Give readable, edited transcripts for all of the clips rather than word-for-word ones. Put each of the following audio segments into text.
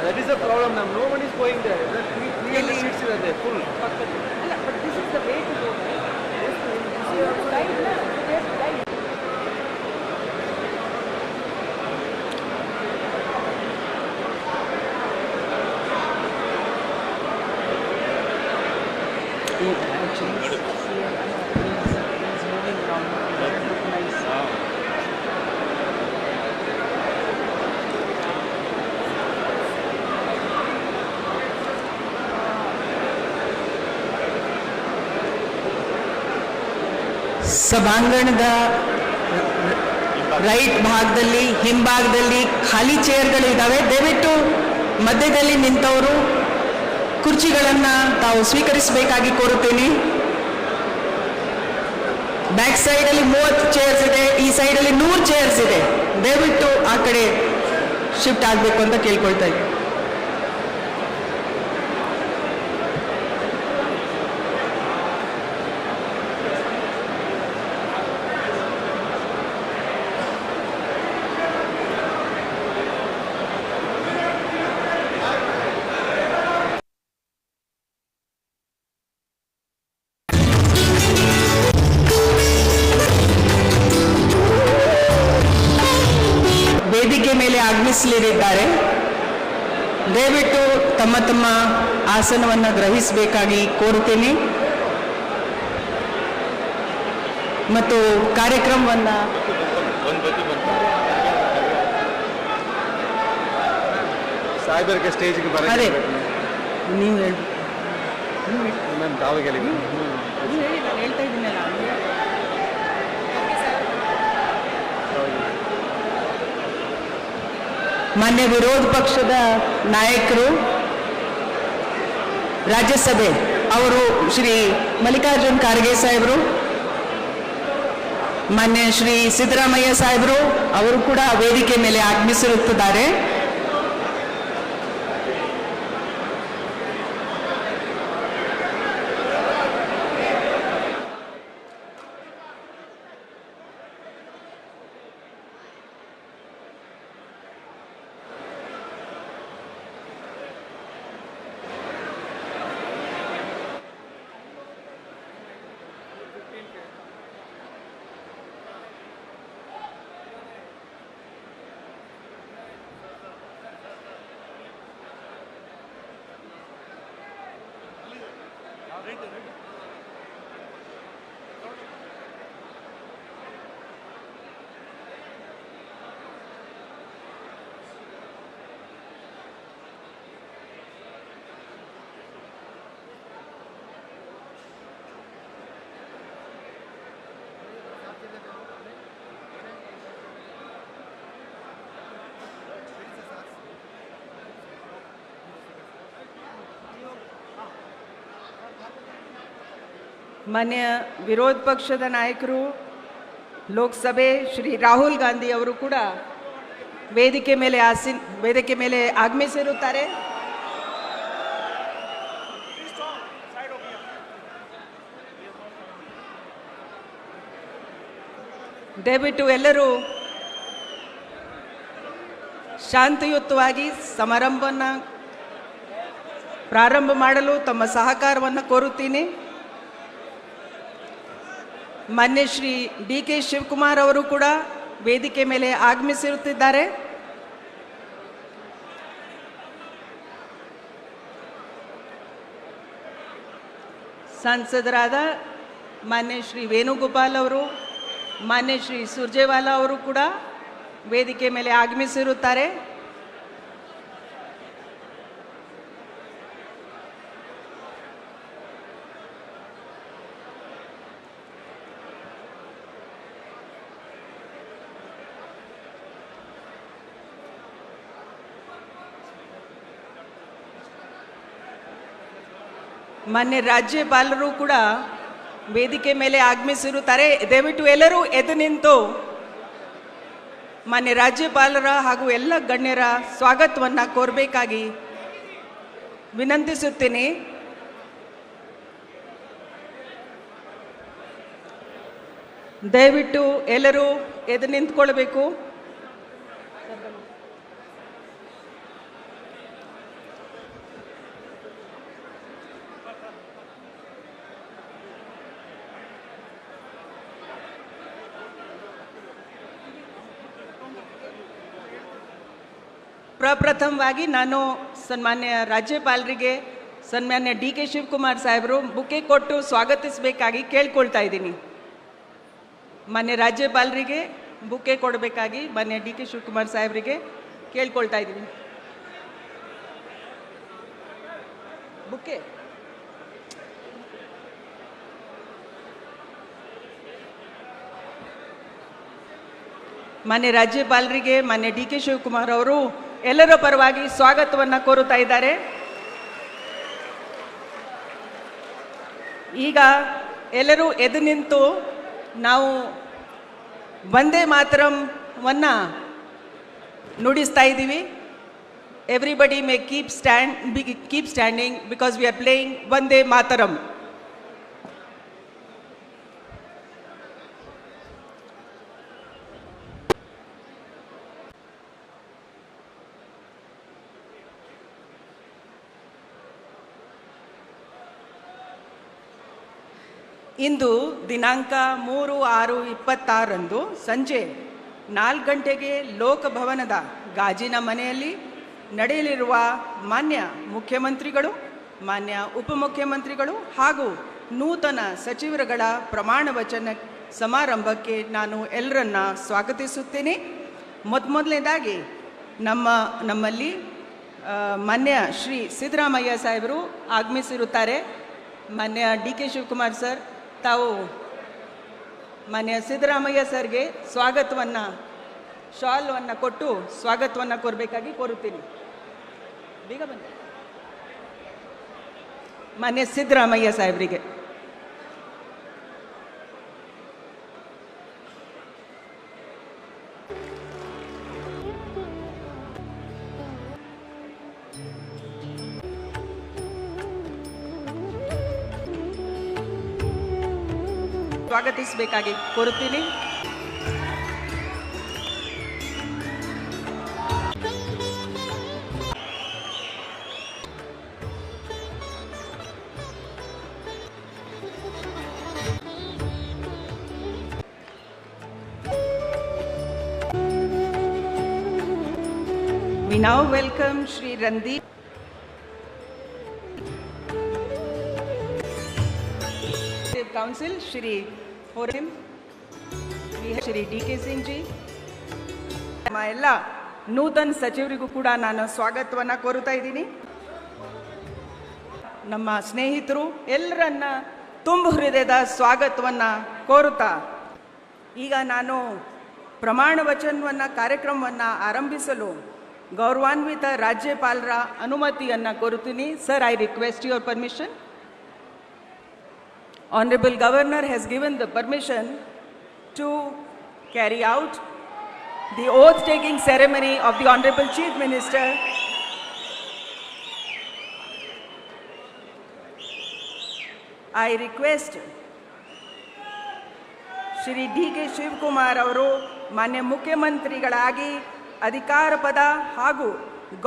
That is the problem now. No one is going there. The 300 seats are there, full. But this is the way to go. Yes, you have to guide now. You have to guide. Actually, he's moving around. Nice. ಸಭಾಂಗಣದ right ಭಾಗದಲ್ಲಿ ಹಿಂಭಾಗದಲ್ಲಿ ಖಾಲಿ ಚೇರ್ಗಳು ಇದ್ದಾವೆ. ದಯವಿಟ್ಟು ಮಧ್ಯದಲ್ಲಿ ನಿಂತವರು ಕುರ್ಚಿಗಳನ್ನು ತಾವು ಸ್ವೀಕರಿಸಬೇಕಾಗಿ ಕೋರುತ್ತೇನೆ. ಬ್ಯಾಕ್ ಸೈಡಲ್ಲಿ 30 ಚೇರ್ಸ್ ಇದೆ, ಈ ಸೈಡಲ್ಲಿ 100 ಚೇರ್ಸ್ ಇದೆ. ದಯವಿಟ್ಟು ಆ ಕಡೆ ಶಿಫ್ಟ್ ಆಗಬೇಕು ಅಂತ ಕೇಳ್ಕೊಳ್ತಾ ಇದ್ದೀನಿ. ವೇದಿಕೆ ಮೇಲೆ ಆಗಮಿಸಲಿದ್ದಾರೆ. ದಯವಿಟ್ಟು ತಮ್ಮ ತಮ್ಮ ಆಸನವನ್ನು ಗ್ರಹಿಸಬೇಕಾಗಿ ಕೋರುತ್ತೇನೆ ಮತ್ತು ಕಾರ್ಯಕ್ರಮವನ್ನು ಸಾಹೇಬರಿಗೆ ಸ್ಟೇಜ್ಗೆ ಬರಕ್ಕೆ ನೀವು ಹೇಳಿ. ಮ್ಯಾಮ್ ತಾವೇ ಹೇಳಿ. ನೀವು ಹೇಳಿ, ನಾನು ಹೇಳ್ತಾ ಇದ್ದೀನಲ್ಲ. ಮಾನ್ಯ ವಿರೋಧ ಪಕ್ಷದ ನಾಯಕರು ರಾಜ್ಯಸಭೆ ಅವರು ಶ್ರೀ ಮಲ್ಲಿಕಾರ್ಜುನ್ ಖರ್ಗೆ ಸಾಹೇಬರು, ಮಾನ್ಯ ಶ್ರೀ ಸಿದ್ದರಾಮಯ್ಯ ಸಾಹೇಬರು ಅವರು ಕೂಡ ವೇದಿಕೆ ಮೇಲೆ ಆಗಮಿಸಿರುತ್ತಿದ್ದಾರೆ. ಮಾನ್ಯ ವಿರೋಧ ಪಕ್ಷದ ನಾಯಕರು ಲೋಕಸಭೆ ಶ್ರೀ ರಾಹುಲ್ ಗಾಂಧಿ ಅವರು ಕೂಡ ವೇದಿಕೆ ಮೇಲೆ ಆಗಮಿಸಿರುತ್ತಾರೆ. ದಯವಿಟ್ಟು ಎಲ್ಲರೂ ಶಾಂತಿಯುತವಾಗಿ ಸಮಾರಂಭವನ್ನು ಪ್ರಾರಂಭ ಮಾಡಲು ತಮ್ಮ ಸಹಕಾರವನ್ನು ಕೋರುತ್ತೀನಿ. ಮಾನ್ಯ ಶ್ರೀ ಡಿ.ಕೆ. ಶಿವಕುಮಾರ್ ಅವರು ಕೂಡ ವೇದಿಕೆ ಮೇಲೆ ಆಗಮಿಸಿರುತ್ತಿದ್ದಾರೆ. ಸಂಸದರಾದ ಮಾನ್ಯ ಶ್ರೀ ವೇಣುಗೋಪಾಲ್ ಅವರು, ಮಾನ್ಯ ಶ್ರೀ ಸುರ್ಜೇವಾಲಾ ಅವರು ಕೂಡ ವೇದಿಕೆ ಮೇಲೆ ಆಗಮಿಸಿರುತ್ತಾರೆ. ಮಾನ್ಯ ರಾಜ್ಯಪಾಲರು ಕೂಡ ವೇದಿಕೆ ಮೇಲೆ ಆಗಮಿಸಿರುತ್ತಾರೆ. ದಯವಿಟ್ಟು ಎಲ್ಲರೂ ಎದ್ದು ನಿಂತು ಮಾನ್ಯ ರಾಜ್ಯಪಾಲರ ಹಾಗೂ ಎಲ್ಲ ಗಣ್ಯರ ಸ್ವಾಗತವನ್ನು ಕೋರಬೇಕಾಗಿ ವಿನಂತಿಸುತ್ತೇನೆ. ದಯವಿಟ್ಟು ಎಲ್ಲರೂ ಎದ್ದು ನಿಂತ್ಕೊಳ್ಬೇಕು. ಪ್ರಪ್ರಥಮವಾಗಿ ನಾನು ಸನ್ಮಾನ್ಯ ರಾಜ್ಯಪಾಲರಿಗೆ ಸನ್ಮಾನ್ಯ ಡಿ ಕೆ ಶಿವಕುಮಾರ್ ಸಾಹೇಬರು ಬುಕ್ಕೆ ಕೊಟ್ಟು ಸ್ವಾಗತಿಸಬೇಕಾಗಿ ಕೇಳ್ಕೊಳ್ತಾ ಇದ್ದೀನಿ. ಮಾನ್ಯ ರಾಜ್ಯಪಾಲರಿಗೆ ಬುಕ್ಕೆ ಕೊಡಬೇಕಾಗಿ ಮಾನ್ಯ ಡಿ ಕೆ ಶಿವಕುಮಾರ್ ಸಾಹೇಬರಿಗೆ ಕೇಳ್ಕೊಳ್ತಾ ಇದ್ದೀನಿ. ಬುಕ್ಕೆ ಮಾನ್ಯ ರಾಜ್ಯಪಾಲರಿಗೆ ಮಾನ್ಯ ಡಿ ಕೆ ಶಿವಕುಮಾರ್ ಅವರು ಎಲ್ಲರ ಪರವಾಗಿ ಸ್ವಾಗತವನ್ನು ಕೋರುತ್ತಾ ಇದ್ದಾರೆ. ಈಗ ಎಲ್ಲರೂ ಎದ್ದು ನಿಂತು ನಾವು ವಂದೇ ಮಾತರಂವನ್ನು ನುಡಿಸ್ತಾ ಇದ್ದೀವಿ. Everybody May keep standing because we are playing Vande Mataram. ಇಂದು ದಿನಾಂಕ 3/6/26 ಸಂಜೆ 4 ಗಂಟೆಗೆ ಲೋಕಭವನದ ಗಾಜಿನ ಮನೆಯಲ್ಲಿ ನಡೆಯಲಿರುವ ಮಾನ್ಯ ಮುಖ್ಯಮಂತ್ರಿಗಳು, ಮಾನ್ಯ ಉಪಮುಖ್ಯಮಂತ್ರಿಗಳು ಹಾಗೂ ನೂತನ ಸಚಿವರುಗಳ ಪ್ರಮಾಣ ವಚನ ಸಮಾರಂಭಕ್ಕೆ ನಾನು ಎಲ್ಲರನ್ನ ಸ್ವಾಗತಿಸುತ್ತೇನೆ. ಮೊದಲನೇದಾಗಿ ನಮ್ಮಲ್ಲಿ ಮಾನ್ಯ ಶ್ರೀ ಸಿದ್ದರಾಮಯ್ಯ ಸಾಹೇಬರು ಆಗಮಿಸಿರುತ್ತಾರೆ. ಮಾನ್ಯ ಡಿ ಕೆ ಶಿವಕುಮಾರ್ ಸರ್, ತಾವು ಮಾನ್ಯ ಸಿದ್ದರಾಮಯ್ಯ ಸರ್ಗೆ ಸ್ವಾಗತವನ್ನು ಶಾಲ್ವನ್ನು ಕೊಟ್ಟು ಸ್ವಾಗತವನ್ನು ಕೋರಬೇಕಾಗಿ ಕೋರುತ್ತೀನಿ. ಬೇಗ ಬನ್ನಿ. ಮಾನ್ಯ ಸಿದ್ದರಾಮಯ್ಯ ಸಾಹೇಬರಿಗೆ ಸ್ವಾಗತಿಸಬೇಕಾಗಿ ಕೋರುತ್ತೀನಿ. We now welcome Shri Randeep Council, Shri Horim, Shri D K Singh ji. ಎಲ್ಲ ನೂತನ ಸಚಿವರಿಗೂ ಕೂಡ ನಾನು ಸ್ವಾಗತವನ್ನು ಕೋರುತ್ತಾ ಇದ್ದೀನಿ. ನಮ್ಮ ಸ್ನೇಹಿತರು ಎಲ್ಲರನ್ನ ತುಂಬ ಹೃದಯದ ಸ್ವಾಗತವನ್ನು ಕೋರುತ್ತಾ ಈಗ ನಾನು ಪ್ರಮಾಣ ವಚನವನ್ನು ಕಾರ್ಯಕ್ರಮವನ್ನು ಆರಂಭಿಸಲು ಗೌರವಾನ್ವಿತ ರಾಜ್ಯಪಾಲರ ಅನುಮತಿಯನ್ನು ಕೋರುತ್ತೀನಿ. Sir, I request your permission. Honorable Governor has given the permission to carry out the oath-taking ceremony of the Honorable Chief Minister. I request Shri D K Shivkumar ಅವರು ಮಾನ್ಯ ಮುಖ್ಯಮಂತ್ರಿಗಳಾಗಿ ಅಧಿಕಾರ ಪದ ಹಾಗೂ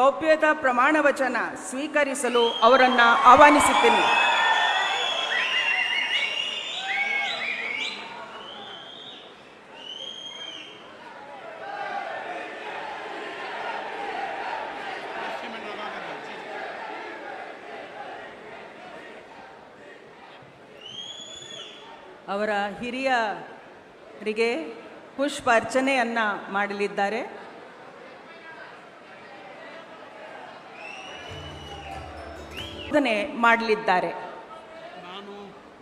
ಗೌಪ್ಯತಾ ಪ್ರಮಾಣ ವಚನ ಸ್ವೀಕರಿಸಲು ಅವರನ್ನು ಆಹ್ವಾನಿಸುತ್ತೇನೆ. ಅವರ ಹಿರಿಯರಿಗೆ ಪುಷ್ಪ ಅರ್ಚನೆಯನ್ನು ಮಾಡಲಿದ್ದಾರೆ. ಮಾಡಲಿದ್ದಾರೆ.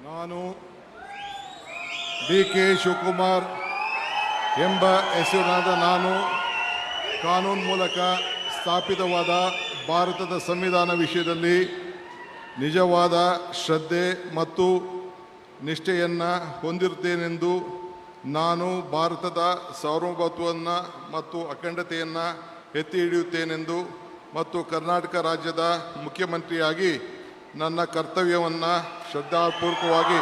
ನಾನು ಡಿ ಕೆ ಶಿವಕುಮಾರ್ ಎಂಬ ಹೆಸರಿನಾದ ನಾನು ಕಾನೂನು ಮೂಲಕ ಸ್ಥಾಪಿತವಾದ ಭಾರತದ ಸಂವಿಧಾನ ವಿಷಯದಲ್ಲಿ ನಿಜವಾದ ಶ್ರದ್ಧೆ ಮತ್ತು ನಿಷ್ಠೆಯನ್ನು ಹೊಂದಿರುತ್ತೇನೆಂದು ನಾನು ಭಾರತದ ಸಾರ್ವಭೌಮತ್ವವನ್ನು ಮತ್ತು ಅಖಂಡತೆಯನ್ನು ಎತ್ತಿ ಹಿಡಿಯುತ್ತೇನೆಂದು ಮತ್ತು ಕರ್ನಾಟಕ ರಾಜ್ಯದ ಮುಖ್ಯಮಂತ್ರಿಯಾಗಿ ನನ್ನ ಕರ್ತವ್ಯವನ್ನು ಶ್ರದ್ಧಾಪೂರ್ವಕವಾಗಿ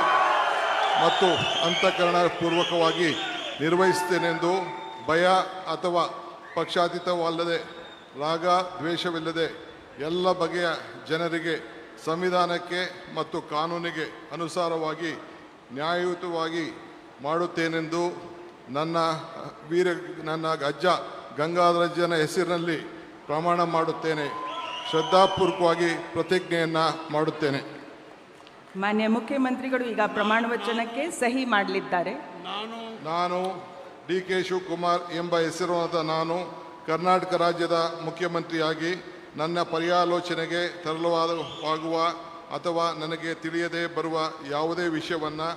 ಮತ್ತು ಅಂತಃಕರಣಪೂರ್ವಕವಾಗಿ ನಿರ್ವಹಿಸುತ್ತೇನೆಂದು ಭಯ ಅಥವಾ ಪಕ್ಷಾತೀತವಲ್ಲದೆ ರಾಗ ದ್ವೇಷವಿಲ್ಲದೆ ಎಲ್ಲ ಬಗೆಯ ಜನರಿಗೆ ಸಂವಿಧಾನಕ್ಕೆ ಮತ್ತು ಕಾನೂನಿಗೆ ಅನುಸಾರವಾಗಿ ನ್ಯಾಯಯುತವಾಗಿ ಮಾಡುತ್ತೇನೆಂದು ನನ್ನ ಅಜ್ಜ ಗಂಗಾಧರಜ್ಜನ ಹೆಸರಿನಲ್ಲಿ ಪ್ರಮಾಣ ಮಾಡುತ್ತೇನೆ. ಶ್ರದ್ಧಾಪೂರ್ವಕವಾಗಿ ಪ್ರತಿಜ್ಞೆಯನ್ನು ಮಾಡುತ್ತೇನೆ. ಮಾನ್ಯ ಮುಖ್ಯಮಂತ್ರಿಗಳು ಈಗ ಪ್ರಮಾಣ ವಚನಕ್ಕೆ ಸಹಿ ಮಾಡಲಿದ್ದಾರೆ. ನಾನು ಡಿ.ಕೆ. ಶಿವಕುಮಾರ್ ಎಂಬ ಹೆಸರಾದ ನಾನು ಕರ್ನಾಟಕ ರಾಜ್ಯದ ಮುಖ್ಯಮಂತ್ರಿಯಾಗಿ ನನ್ನ ಪರ್ಯಾಲೋಚನೆಗೆ ತರಲಾಗುವ ಅಥವಾ ನನಗೆ ತಿಳಿಯದೇ ಬರುವ ಯಾವುದೇ ವಿಷಯವನ್ನು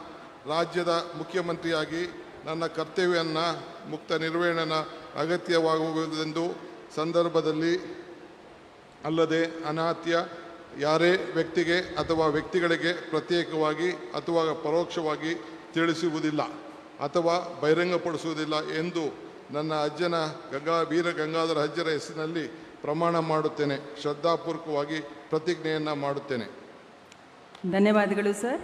ರಾಜ್ಯದ ಮುಖ್ಯಮಂತ್ರಿಯಾಗಿ ನನ್ನ ಕರ್ತವ್ಯವನ್ನು ಮುಕ್ತ ನಿರ್ವಹಣೆ ಅಗತ್ಯವಾಗುವುದೆಂದು ಸಂದರ್ಭದಲ್ಲಿ ಅಲ್ಲದೆ ಅನಾತ್ಯ ಯಾರೇ ವ್ಯಕ್ತಿಗೆ ಅಥವಾ ವ್ಯಕ್ತಿಗಳಿಗೆ ಪ್ರತ್ಯೇಕವಾಗಿ ಅಥವಾ ಪರೋಕ್ಷವಾಗಿ ತಿಳಿಸುವುದಿಲ್ಲ ಅಥವಾ ಬಹಿರಂಗಪಡಿಸುವುದಿಲ್ಲ ಎಂದು ನನ್ನ ಅಜ್ಜನ ವೀರ ಗಂಗಾಧರ ಅಜ್ಜರ ಹೆಸರಿನಲ್ಲಿ ಪ್ರಮಾಣ ಮಾಡುತ್ತೇನೆ. ಶ್ರದ್ಧಾಪೂರ್ವಕವಾಗಿ ಪ್ರತಿಜ್ಞೆಯನ್ನು ಮಾಡುತ್ತೇನೆ. ಧನ್ಯವಾದಗಳು ಸರ್.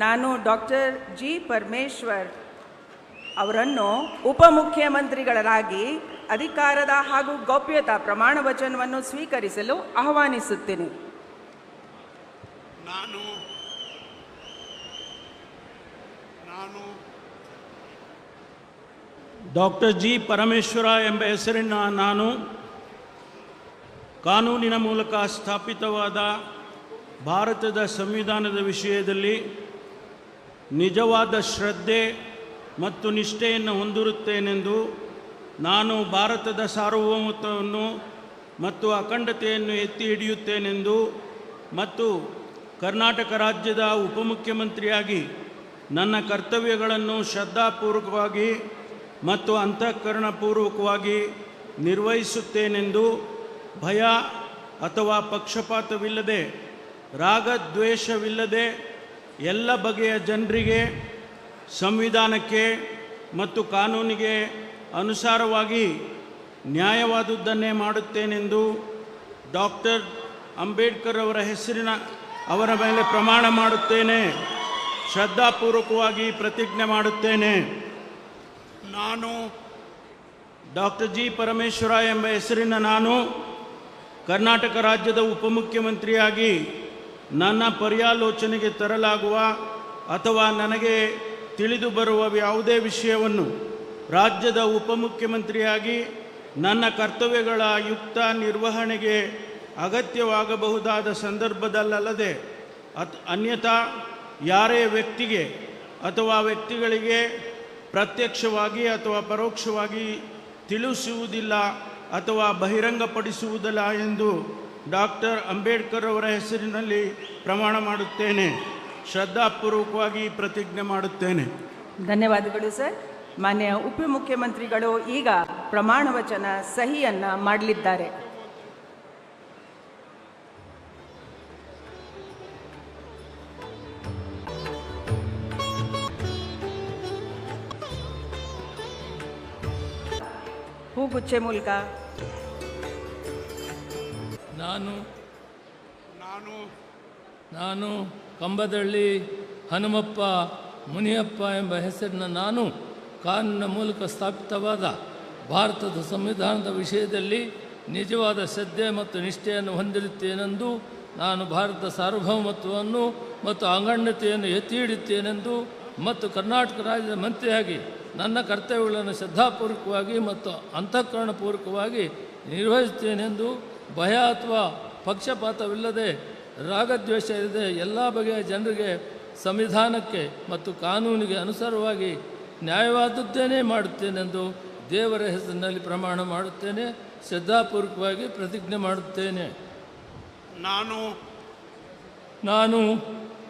ನಾನು ಡಾಕ್ಟರ್ ಜಿ ಪರಮೇಶ್ವರ್ ಅವರನ್ನು ಉಪಮುಖ್ಯಮಂತ್ರಿಗಳಾಗಿ ಅಧಿಕಾರದ ಹಾಗೂ ಗೌಪ್ಯತಾ ಪ್ರಮಾಣ ವಚನವನ್ನು ಸ್ವೀಕರಿಸಲು ಆಹ್ವಾನಿಸುತ್ತೇನೆ. ನಾನು ಡಾಕ್ಟರ್ ಜಿ ಪರಮೇಶ್ವರ ಎಂಬ ಹೆಸರಿನ ನಾನು ಕಾನೂನಿನ ಮೂಲಕ ಸ್ಥಾಪಿತವಾದ ಭಾರತದ ಸಂವಿಧಾನದ ವಿಷಯದಲ್ಲಿ ನಿಜವಾದ ಶ್ರದ್ಧೆ ಮತ್ತು ನಿಷ್ಠೆಯನ್ನು ಹೊಂದಿರುತ್ತೇನೆಂದು ನಾನು ಭಾರತದ ಸಾರ್ವಭೌಮತ್ವವನ್ನು ಮತ್ತು ಅಖಂಡತೆಯನ್ನು ಎತ್ತಿ ಹಿಡಿಯುತ್ತೇನೆಂದು ಮತ್ತು ಕರ್ನಾಟಕ ರಾಜ್ಯದ ಉಪಮುಖ್ಯಮಂತ್ರಿಯಾಗಿ ನನ್ನ ಕರ್ತವ್ಯಗಳನ್ನು ಶ್ರದ್ಧಾಪೂರ್ವಕವಾಗಿ ಮತ್ತು ಅಂತಃಕರಣಪೂರ್ವಕವಾಗಿ ನಿರ್ವಹಿಸುತ್ತೇನೆಂದು ಭಯ ಅಥವಾ ಪಕ್ಷಪಾತವಿಲ್ಲದೆ ರಾಗದ್ವೇಷವಿಲ್ಲದೆ ಎಲ್ಲ ಬಗೆಯ ಜನರಿಗೆ ಸಂವಿಧಾನಕ್ಕೆ ಮತ್ತು ಕಾನೂನಿಗೆ ಅನುಸಾರವಾಗಿ ನ್ಯಾಯವಾದುದನ್ನೇ ಮಾಡುತ್ತೇನೆಂದು ಡಾಕ್ಟರ್ ಅಂಬೇಡ್ಕರ್ ಅವರ ಮೇಲೆ ಪ್ರಮಾಣ ಮಾಡುತ್ತೇನೆ. ಶ್ರದ್ಧಾಪೂರ್ವಕವಾಗಿ ಪ್ರತಿಜ್ಞೆ ಮಾಡುತ್ತೇನೆ. ನಾನು ಡಾಕ್ಟರ್ ಜಿ ಪರಮೇಶ್ವರ ಎಂಬ ಹೆಸರಿನ ನಾನು ಕರ್ನಾಟಕ ರಾಜ್ಯದ ಉಪಮುಖ್ಯಮಂತ್ರಿಯಾಗಿ ನನ್ನ ಪರ್ಯಾಲೋಚನೆಗೆ ತರಲಾಗುವ ಅಥವಾ ನನಗೆ ತಿಳಿದು ಬರುವ ಯಾವುದೇ ವಿಷಯವನ್ನು ರಾಜ್ಯದ ಉಪಮುಖ್ಯಮಂತ್ರಿಯಾಗಿ ನನ್ನ ಕರ್ತವ್ಯಗಳ ಯುಕ್ತ ನಿರ್ವಹಣೆಗೆ ಅಗತ್ಯವಾಗಬಹುದಾದ ಸಂದರ್ಭದಲ್ಲದೆ ಅನ್ಯಥಾ ಯಾರೇ ವ್ಯಕ್ತಿಗೆ ಅಥವಾ ವ್ಯಕ್ತಿಗಳಿಗೆ ಪ್ರತ್ಯಕ್ಷವಾಗಿ ಅಥವಾ ಪರೋಕ್ಷವಾಗಿ ತಿಳಿಸುವುದಿಲ್ಲ ಅಥವಾ ಬಹಿರಂಗಪಡಿಸುವುದಿಲ್ಲ ಎಂದು ಡಾಕ್ಟರ್ ಅಂಬೇಡ್ಕರ್ ಅವರ ಹೆಸರಿನಲ್ಲಿ ಪ್ರಮಾಣ ಮಾಡುತ್ತೇನೆ. ಶ್ರದ್ಧಾಪೂರ್ವಕವಾಗಿ ಪ್ರತಿಜ್ಞೆ ಮಾಡುತ್ತೇನೆ. ಧನ್ಯವಾದಗಳು ಸರ್. ಮಾನ್ಯ ಉಪಮುಖ್ಯಮಂತ್ರಿಗಳು ಈಗ ಪ್ರಮಾಣ ವಚನ ಸಹಿಯನ್ನು ಮಾಡಲಿದ್ದಾರೆ. ಹೂಗುಚ್ಚೆ ಮೂಲಕ ನಾನು ಕಂಬದಳ್ಳಿ ಹನುಮಪ್ಪ ಮುನಿಯಪ್ಪ ಎಂಬ ಹೆಸರಿನ ನಾನು ಕಾನೂನಿನ ಮೂಲಕ ಸ್ಥಾಪಿತವಾದ ಭಾರತದ ಸಂವಿಧಾನದ ವಿಷಯದಲ್ಲಿ ನಿಜವಾದ ಶ್ರದ್ಧೆ ಮತ್ತು ನಿಷ್ಠೆಯನ್ನು ಹೊಂದಿರುತ್ತೇನೆಂದು ನಾನು ಭಾರತದ ಸಾರ್ವಭೌಮತ್ವವನ್ನು ಮತ್ತು ಅಖಂಡತೆಯನ್ನು ಎತ್ತಿ ಹಿಡಿಯುತ್ತೇನೆಂದು ಮತ್ತು ಕರ್ನಾಟಕ ರಾಜ್ಯದ ಮಂತ್ರಿಯಾಗಿ ನನ್ನ ಕರ್ತವ್ಯಗಳನ್ನು ಶ್ರದ್ಧಾಪೂರ್ವಕವಾಗಿ ಮತ್ತು ಅಂತಃಕರಣಪೂರ್ವಕವಾಗಿ ನಿರ್ವಹಿಸುತ್ತೇನೆಂದು ಭಯ ಅಥವಾ ಪಕ್ಷಪಾತವಿಲ್ಲದೆ ರಾಗದ್ವೇಷ ಇಲ್ಲದೆ ಎಲ್ಲ ಬಗೆಯ ಜನರಿಗೆ ಸಂವಿಧಾನಕ್ಕೆ ಮತ್ತು ಕಾನೂನಿಗೆ ಅನುಸಾರವಾಗಿ ನ್ಯಾಯವಾದದ್ದೇನೇ ಮಾಡುತ್ತೇನೆಂದು ದೇವರ ಹೆಸರಿನಲ್ಲಿ ಪ್ರಮಾಣ ಮಾಡುತ್ತೇನೆ. ಶ್ರದ್ಧಾಪೂರ್ವಕವಾಗಿ ಪ್ರತಿಜ್ಞೆ ಮಾಡುತ್ತೇನೆ. ನಾನು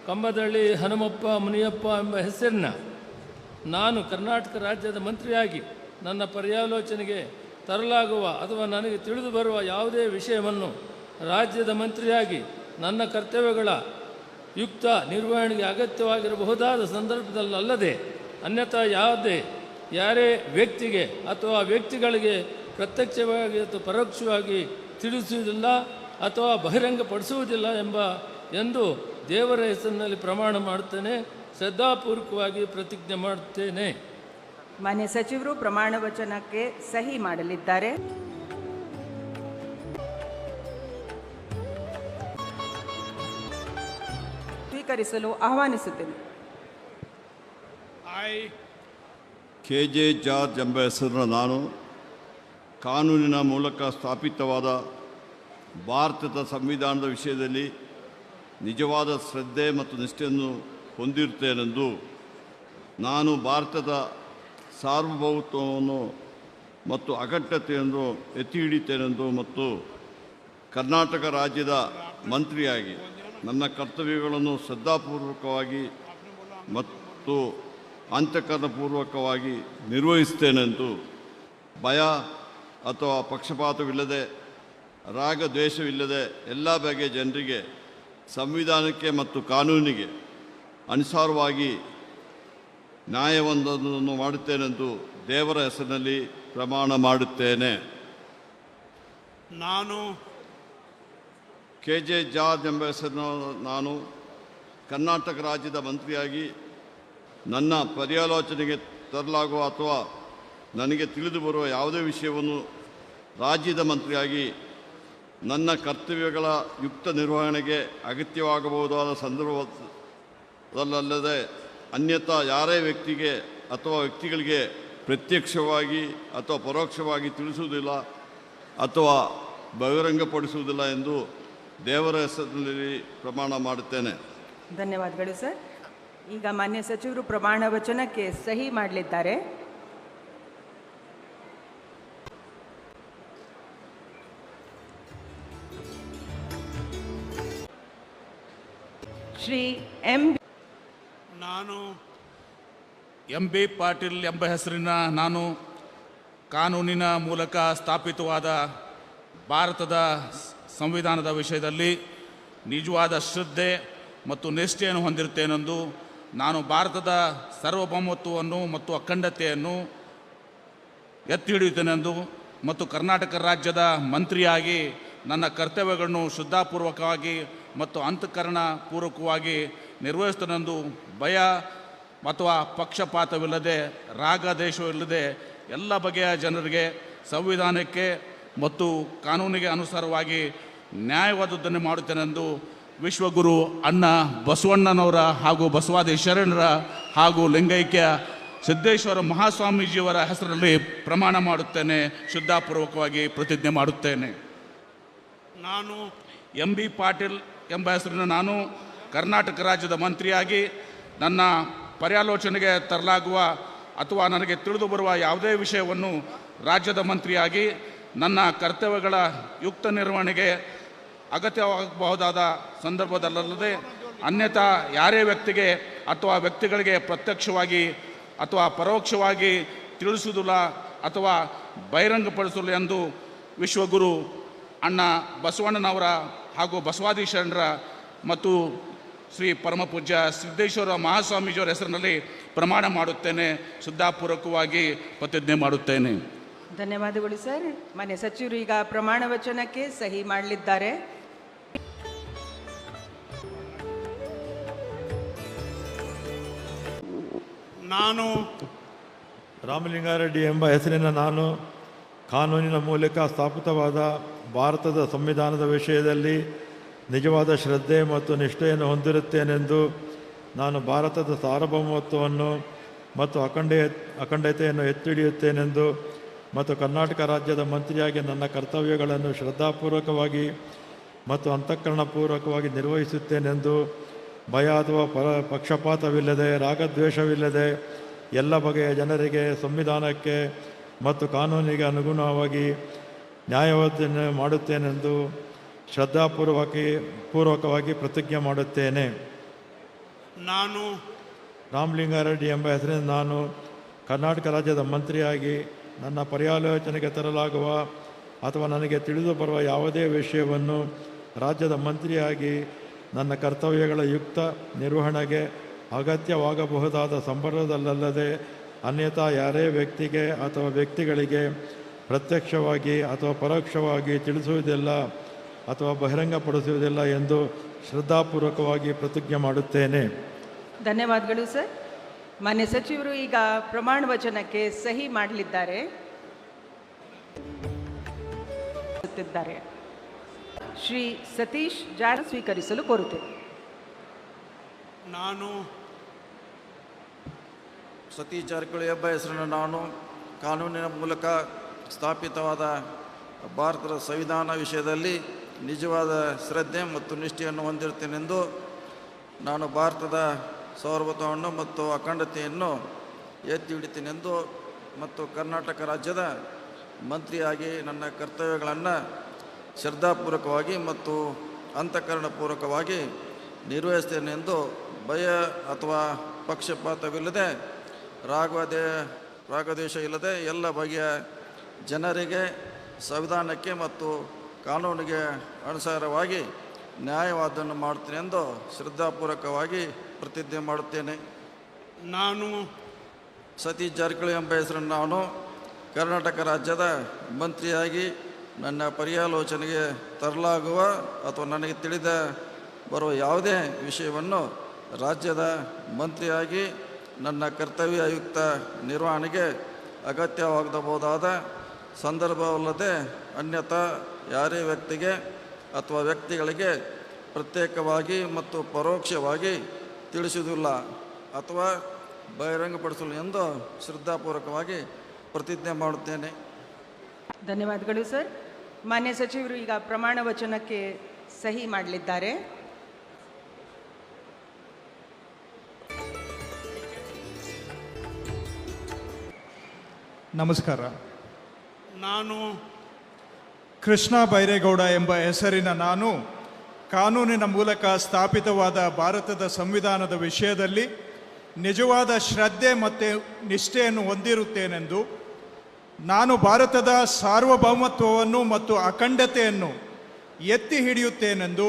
ಕಂಬದಳ್ಳಿ ಹನುಮಪ್ಪ ಮುನಿಯಪ್ಪ ಎಂಬ ಹೆಸರಿನ ನಾನು ಕರ್ನಾಟಕ ರಾಜ್ಯದ ಮಂತ್ರಿಯಾಗಿ ನನ್ನ ಪರ್ಯಾಲೋಚನೆಗೆ ತರಲಾಗುವ ಅಥವಾ ನನಗೆ ತಿಳಿದು ಬರುವ ಯಾವುದೇ ವಿಷಯವನ್ನು ರಾಜ್ಯದ ಮಂತ್ರಿಯಾಗಿ ನನ್ನ ಕರ್ತವ್ಯಗಳ ಯುಕ್ತ ನಿರ್ವಹಣೆಗೆ ಅಗತ್ಯವಾಗಿರಬಹುದಾದ ಸಂದರ್ಭದಲ್ಲದೆ ಅನ್ಯಥಾ ಯಾರೇ ವ್ಯಕ್ತಿಗೆ ಅಥವಾ ವ್ಯಕ್ತಿಗಳಿಗೆ ಪ್ರತ್ಯಕ್ಷವಾಗಿ ಅಥವಾ ಪರೋಕ್ಷವಾಗಿ ತಿಳಿಸುವುದಿಲ್ಲ ಅಥವಾ ಬಹಿರಂಗಪಡಿಸುವುದಿಲ್ಲ ಎಂದು ದೇವರ ಹೆಸರಿನಲ್ಲಿ ಪ್ರಮಾಣ ಮಾಡುತ್ತೇನೆ, ಶ್ರದ್ಧಾಪೂರ್ವಕವಾಗಿ ಪ್ರತಿಜ್ಞೆ ಮಾಡುತ್ತೇನೆ. ಮಾನ್ಯ ಸಚಿವರು ಪ್ರಮಾಣ ವಚನಕ್ಕೆ ಸಹಿ ಮಾಡಲಿದ್ದಾರೆ. ಸ್ವೀಕರಿಸಲು ಆಹ್ವಾನಿಸುತ್ತೇನೆ. KJ ಜಾರ್ಜ್ ಎಂಬ ಹೆಸರಿನ ನಾನು ಕಾನೂನಿನ ಮೂಲಕ ಸ್ಥಾಪಿತವಾದ ಭಾರತದ ಸಂವಿಧಾನದ ವಿಷಯದಲ್ಲಿ ನಿಜವಾದ ಶ್ರದ್ಧೆ ಮತ್ತು ನಿಷ್ಠೆಯನ್ನು ಹೊಂದಿರುತ್ತೇನೆಂದು, ನಾನು ಭಾರತದ ಸಾರ್ವಭೌಮತ್ವವನ್ನು ಮತ್ತು ಅಖಂಡತೆಯನ್ನು ಎತ್ತಿ ಹಿಡಿಯುತ್ತೇನೆಂದು ಮತ್ತು ಕರ್ನಾಟಕ ರಾಜ್ಯದ ಮಂತ್ರಿಯಾಗಿ ನನ್ನ ಕರ್ತವ್ಯಗಳನ್ನು ಶ್ರದ್ಧಾಪೂರ್ವಕವಾಗಿ ಮತ್ತು ಅಂತಃಕರಣಪೂರ್ವಕವಾಗಿ ನಿರ್ವಹಿಸುತ್ತೇನೆಂದು, ಭಯ ಅಥವಾ ಪಕ್ಷಪಾತವಿಲ್ಲದೆ, ರಾಗ ದ್ವೇಷವಿಲ್ಲದೆ ಎಲ್ಲ ಬಗೆಯ ಜನರಿಗೆ ಸಂವಿಧಾನಕ್ಕೆ ಮತ್ತು ಕಾನೂನಿಗೆ ಅನುಸಾರವಾಗಿ ನ್ಯಾಯವೊಂದನ್ನು ಮಾಡುತ್ತೇನೆಂದು ದೇವರ ಹೆಸರಿನಲ್ಲಿ ಪ್ರಮಾಣ ಮಾಡುತ್ತೇನೆ. ನಾನು KJ ಜಾರ್ಜ್ ಎಂಬ ಹೆಸರಿನ ನಾನು ಕರ್ನಾಟಕ ರಾಜ್ಯದ ಮಂತ್ರಿಯಾಗಿ ನನ್ನ ಪರ್ಯಾಲೋಚನೆಗೆ ತರಲಾಗುವ ಅಥವಾ ನನಗೆ ತಿಳಿದು ಬರುವ ಯಾವುದೇ ವಿಷಯವನ್ನು ರಾಜ್ಯದ ಮಂತ್ರಿಯಾಗಿ ನನ್ನ ಕರ್ತವ್ಯಗಳ ಯುಕ್ತ ನಿರ್ವಹಣೆಗೆ ಅಗತ್ಯವಾಗಬಹುದಾದ ಸಂದರ್ಭದಲ್ಲದೆ ಅನ್ಯಥಾ ಯಾರೇ ವ್ಯಕ್ತಿಗೆ ಅಥವಾ ವ್ಯಕ್ತಿಗಳಿಗೆ ಪ್ರತ್ಯಕ್ಷವಾಗಿ ಅಥವಾ ಪರೋಕ್ಷವಾಗಿ ತಿಳಿಸುವುದಿಲ್ಲ ಅಥವಾ ಬಹಿರಂಗಪಡಿಸುವುದಿಲ್ಲ ಎಂದು ದೇವರ ಹೆಸರಿನಲ್ಲಿ ಪ್ರಮಾಣ ಮಾಡುತ್ತೇನೆ. ಧನ್ಯವಾದಗಳು ಸರ್. ಈಗ ಮಾನ್ಯ ಸಚಿವರು ಪ್ರಮಾಣ ವಚನಕ್ಕೆ ಸಹಿ ಮಾಡಲಿದ್ದಾರೆ. ಶ್ರೀ ನಾನು MB ಪಾಟೀಲ್ ಎಂಬ ಹೆಸರಿನ ನಾನು ಕಾನೂನಿನ ಮೂಲಕ ಸ್ಥಾಪಿತವಾದ ಭಾರತದ ಸಂವಿಧಾನದ ವಿಷಯದಲ್ಲಿ ನಿಜವಾದ ಶ್ರದ್ಧೆ ಮತ್ತು ನಿಷ್ಠೆಯನ್ನು ಹೊಂದಿರುತ್ತೇನೆಂದು, ನಾನು ಭಾರತದ ಸಾರ್ವಭೌಮತ್ವವನ್ನು ಮತ್ತು ಅಖಂಡತೆಯನ್ನು ಎತ್ತಿ ಹಿಡಿಯುತ್ತೇನೆಂದು ಮತ್ತು ಕರ್ನಾಟಕ ರಾಜ್ಯದ ಮಂತ್ರಿಯಾಗಿ ನನ್ನ ಕರ್ತವ್ಯಗಳನ್ನು ಶ್ರದ್ಧಾಪೂರ್ವಕವಾಗಿ ಮತ್ತು ಅಂತಃಕರಣಪೂರ್ವಕವಾಗಿ ನಿರ್ವಹಿಸುತ್ತೇನೆಂದು, ಭಯ ಅಥವಾ ಪಕ್ಷಪಾತವಿಲ್ಲದೆ, ರಾಗ ದ್ವೇಷವಿಲ್ಲದೆ ಎಲ್ಲ ಬಗೆಯ ಜನರಿಗೆ ಸಂವಿಧಾನಕ್ಕೆ ಮತ್ತು ಕಾನೂನಿಗೆ ಅನುಸಾರವಾಗಿ ನ್ಯಾಯವಾದದ್ದನ್ನು ಮಾಡುತ್ತೇನೆಂದು ವಿಶ್ವಗುರು ಅಣ್ಣ ಬಸವಣ್ಣನವರ ಹಾಗೂ ಬಸವಾದಿ ಶರಣರ ಹಾಗೂ ಲಿಂಗೈಕ್ಯ ಸಿದ್ದೇಶ್ವರ ಮಹಾಸ್ವಾಮೀಜಿಯವರ ಹೆಸರಲ್ಲಿ ಪ್ರಮಾಣ ಮಾಡುತ್ತೇನೆ, ಶ್ರದ್ಧಾಪೂರ್ವಕವಾಗಿ ಪ್ರತಿಜ್ಞೆ ಮಾಡುತ್ತೇನೆ. ನಾನು MB ಪಾಟೀಲ್ ಎಂಬ ಹೆಸರಿನ ನಾನು ಕರ್ನಾಟಕ ರಾಜ್ಯದ ಮಂತ್ರಿಯಾಗಿ ನನ್ನ ಪರ್ಯಾಲೋಚನೆಗೆ ತರಲಾಗುವ ಅಥವಾ ನನಗೆ ತಿಳಿದು ಬರುವ ಯಾವುದೇ ವಿಷಯವನ್ನು ರಾಜ್ಯದ ಮಂತ್ರಿಯಾಗಿ ನನ್ನ ಕರ್ತವ್ಯಗಳ ಯುಕ್ತ ನಿರ್ವಹಣೆಗೆ ಅಗತ್ಯವಾಗಬಹುದಾದ ಸಂದರ್ಭದಲ್ಲದೆ ಅನ್ಯಥಾ ಯಾರೇ ವ್ಯಕ್ತಿಗೆ ಅಥವಾ ವ್ಯಕ್ತಿಗಳಿಗೆ ಪ್ರತ್ಯಕ್ಷವಾಗಿ ಅಥವಾ ಪರೋಕ್ಷವಾಗಿ ತಿಳಿಸುವುದಿಲ್ಲ ಅಥವಾ ಬಹಿರಂಗಪಡಿಸಲು ಎಂದು ವಿಶ್ವಗುರು ಅಣ್ಣ ಬಸವಣ್ಣನವರ ಹಾಗೂ ಬಸವಾದಿ ಶರಣರ ಮತ್ತು ಶ್ರೀ ಪರಮಪೂಜ್ಯ ಸಿದ್ದೇಶ್ವರ ಮಹಾಸ್ವಾಮೀಜಿಯವರ ಹೆಸರಿನಲ್ಲಿ ಪ್ರಮಾಣ ಮಾಡುತ್ತೇನೆ, ಶ್ರದ್ಧಾಪೂರ್ವಕವಾಗಿ ಪ್ರತಿಜ್ಞೆ ಮಾಡುತ್ತೇನೆ. ಧನ್ಯವಾದಗಳು ಸರ್. ಮಾನ್ಯ ಸಚಿವರು ಈಗ ಪ್ರಮಾಣ ವಚನಕ್ಕೆ ಸಹಿ ಮಾಡಲಿದ್ದಾರೆ. ನಾನು ರಾಮಲಿಂಗಾರೆಡ್ಡಿ ಎಂಬ ಹೆಸರಿನ ನಾನು ಕಾನೂನಿನ ಮೂಲಕ ಸ್ಥಾಪಿತವಾದ ಭಾರತದ ಸಂವಿಧಾನದ ವಿಷಯದಲ್ಲಿ ನಿಜವಾದ ಶ್ರದ್ಧೆ ಮತ್ತು ನಿಷ್ಠೆಯನ್ನು ಹೊಂದಿರುತ್ತೇನೆಂದು, ನಾನು ಭಾರತದ ಸಾರ್ವಭೌಮತ್ವವನ್ನು ಮತ್ತು ಅಖಂಡತೆಯನ್ನು ಎತ್ತಿ ಹಿಡಿಯುತ್ತೇನೆಂದು ಮತ್ತು ಕರ್ನಾಟಕ ರಾಜ್ಯದ ಮಂತ್ರಿಯಾಗಿ ನನ್ನ ಕರ್ತವ್ಯಗಳನ್ನು ಶ್ರದ್ಧಾಪೂರ್ವಕವಾಗಿ ಮತ್ತು ಅಂತಃಕರಣಪೂರ್ವಕವಾಗಿ ನಿರ್ವಹಿಸುತ್ತೇನೆಂದು, ಭಯ ಅಥವಾ ಪಕ್ಷಪಾತವಿಲ್ಲದೆ, ರಾಗದ್ವೇಷವಿಲ್ಲದೆ ಎಲ್ಲ ಬಗೆಯ ಜನರಿಗೆ ಸಂವಿಧಾನಕ್ಕೆ ಮತ್ತು ಕಾನೂನಿಗೆ ಅನುಗುಣವಾಗಿ ನ್ಯಾಯವನ್ನು ಮಾಡುತ್ತೇನೆಂದು ಶ್ರದ್ಧಾಪೂರ್ವಕವಾಗಿ ಪ್ರತಿಜ್ಞೆ ಮಾಡುತ್ತೇನೆ. ನಾನು ರಾಮಲಿಂಗಾರೆಡ್ಡಿ ಎಂಬ ಹೆಸರಿನ ನಾನು ಕರ್ನಾಟಕ ರಾಜ್ಯದ ಮಂತ್ರಿಯಾಗಿ ನನ್ನ ಪರ್ಯಾಲೋಚನೆಗೆ ತರಲಾಗುವ ಅಥವಾ ನನಗೆ ತಿಳಿದು ಬರುವ ಯಾವುದೇ ವಿಷಯವನ್ನು ರಾಜ್ಯದ ಮಂತ್ರಿಯಾಗಿ ನನ್ನ ಕರ್ತವ್ಯಗಳ ಯುಕ್ತ ನಿರ್ವಹಣೆಗೆ ಅಗತ್ಯವಾಗಬಹುದಾದ ಸಂದರ್ಭದಲ್ಲದೆ ಅನ್ಯಥಾ ಯಾರೇ ವ್ಯಕ್ತಿಗೆ ಅಥವಾ ವ್ಯಕ್ತಿಗಳಿಗೆ ಪ್ರತ್ಯಕ್ಷವಾಗಿ ಅಥವಾ ಪರೋಕ್ಷವಾಗಿ ತಿಳಿಸುವುದಿಲ್ಲ ಅಥವಾ ಬಹಿರಂಗಪಡಿಸುವುದಿಲ್ಲ ಎಂದು ಶ್ರದ್ಧಾಪೂರ್ವಕವಾಗಿ ಪ್ರತಿಜ್ಞೆ ಮಾಡುತ್ತೇನೆ. ಧನ್ಯವಾದಗಳು ಸರ್. ಮಾನ್ಯ ಸಚಿವರು ಈಗ ಪ್ರಮಾಣ ವಚನಕ್ಕೆ ಸಹಿ ಮಾಡಲಿದ್ದಾರೆ. ಶ್ರೀ ಸತೀಶ್ ಜಾರಕಿಹೊಳಿ ಸ್ವೀಕರಿಸಲು ಕೋರುತ್ತೇನೆ. ನಾನು ಸತೀಶ್ ಜಾರಕಿಹೊಳಿ ಎಂಬ ಹೆಸರನ್ನು ನಾನು ಕಾನೂನಿನ ಮೂಲಕ ಸ್ಥಾಪಿತವಾದ ಭಾರತದ ಸಂವಿಧಾನ ವಿಷಯದಲ್ಲಿ ನಿಜವಾದ ಶ್ರದ್ಧೆ ಮತ್ತು ನಿಷ್ಠೆಯನ್ನು ಹೊಂದಿರುತ್ತೇನೆಂದು ನಾನು ಭಾರತದ ಸಾರ್ವಭೌಮತ್ವವನ್ನು ಮತ್ತು ಅಖಂಡತೆಯನ್ನು ಎತ್ತಿ ಹಿಡಿತೇನೆಂದು ಮತ್ತು ಕರ್ನಾಟಕ ರಾಜ್ಯದ ಮಂತ್ರಿಯಾಗಿ ನನ್ನ ಕರ್ತವ್ಯಗಳನ್ನು ಶ್ರದ್ಧಾಪೂರ್ವಕವಾಗಿ ಮತ್ತು ಅಂತಃಕರಣಪೂರ್ವಕವಾಗಿ ನಿರ್ವಹಿಸ್ತೇನೆಂದು ಭಯ ಅಥವಾ ಪಕ್ಷಪಾತವಿಲ್ಲದೆ ರಾಗದ್ವೇಷ ಇಲ್ಲದೆ ಎಲ್ಲ ಬಗೆಯ ಜನರಿಗೆ ಸಂವಿಧಾನಕ್ಕೆ ಮತ್ತು ಕಾನೂನಿಗೆ ಅನುಸಾರವಾಗಿ ನ್ಯಾಯವಾದವನ್ನು ಮಾಡುತ್ತೇನೆ ಎಂದು ಶ್ರದ್ಧಾಪೂರ್ವಕವಾಗಿ ಪ್ರತಿಜ್ಞೆ ಮಾಡುತ್ತೇನೆ. ನಾನು ಸತೀಶ್ ಜಾರಕಿಹೊಳಿ ಎಂಬ ಹೆಸರನ್ನು ನಾನು ಕರ್ನಾಟಕ ರಾಜ್ಯದ ಮಂತ್ರಿಯಾಗಿ ನನ್ನ ಪರ್ಯಾಲೋಚನೆಗೆ ತರಲಾಗುವ ಅಥವಾ ನನಗೆ ತಿಳಿದ ಬರುವ ಯಾವುದೇ ವಿಷಯವನ್ನು ರಾಜ್ಯದ ಮಂತ್ರಿಯಾಗಿ ನನ್ನ ಕರ್ತವ್ಯಯುಕ್ತ ನಿರ್ವಹಣೆಗೆ ಅಗತ್ಯವಾಗಬಹುದಾದ ಸಂದರ್ಭವಲ್ಲದೆ ಅನ್ಯಥಾ ಯಾರೇ ವ್ಯಕ್ತಿಗೆ ಅಥವಾ ವ್ಯಕ್ತಿಗಳಿಗೆ ಪ್ರತ್ಯೇಕವಾಗಿ ಮತ್ತು ಪರೋಕ್ಷವಾಗಿ ತಿಳಿಸುವುದಿಲ್ಲ ಅಥವಾ ಬಹಿರಂಗಪಡಿಸಲು ಎಂದು ಶ್ರದ್ಧಾಪೂರ್ವಕವಾಗಿ ಪ್ರತಿಜ್ಞೆ ಮಾಡುತ್ತೇನೆ. ಧನ್ಯವಾದಗಳು ಸರ್. ಮಾನ್ಯ ಸಚಿವರು ಈಗ ಪ್ರಮಾಣ ವಚನಕ್ಕೆ ಸಹಿ ಮಾಡಲಿದ್ದಾರೆ. ನಮಸ್ಕಾರ. ನಾನು ಕೃಷ್ಣ ಬೈರೇಗೌಡ ಎಂಬ ಹೆಸರಿನ ನಾನು ಕಾನೂನಿನ ಮೂಲಕ ಸ್ಥಾಪಿತವಾದ ಭಾರತದ ಸಂವಿಧಾನದ ವಿಷಯದಲ್ಲಿ ನಿಜವಾದ ಶ್ರದ್ಧೆ ಮತ್ತು ನಿಷ್ಠೆಯನ್ನು ಹೊಂದಿರುತ್ತೇನೆಂದು ನಾನು ಭಾರತದ ಸಾರ್ವಭೌಮತ್ವವನ್ನು ಮತ್ತು ಅಖಂಡತೆಯನ್ನು ಎತ್ತಿ ಹಿಡಿಯುತ್ತೇನೆಂದು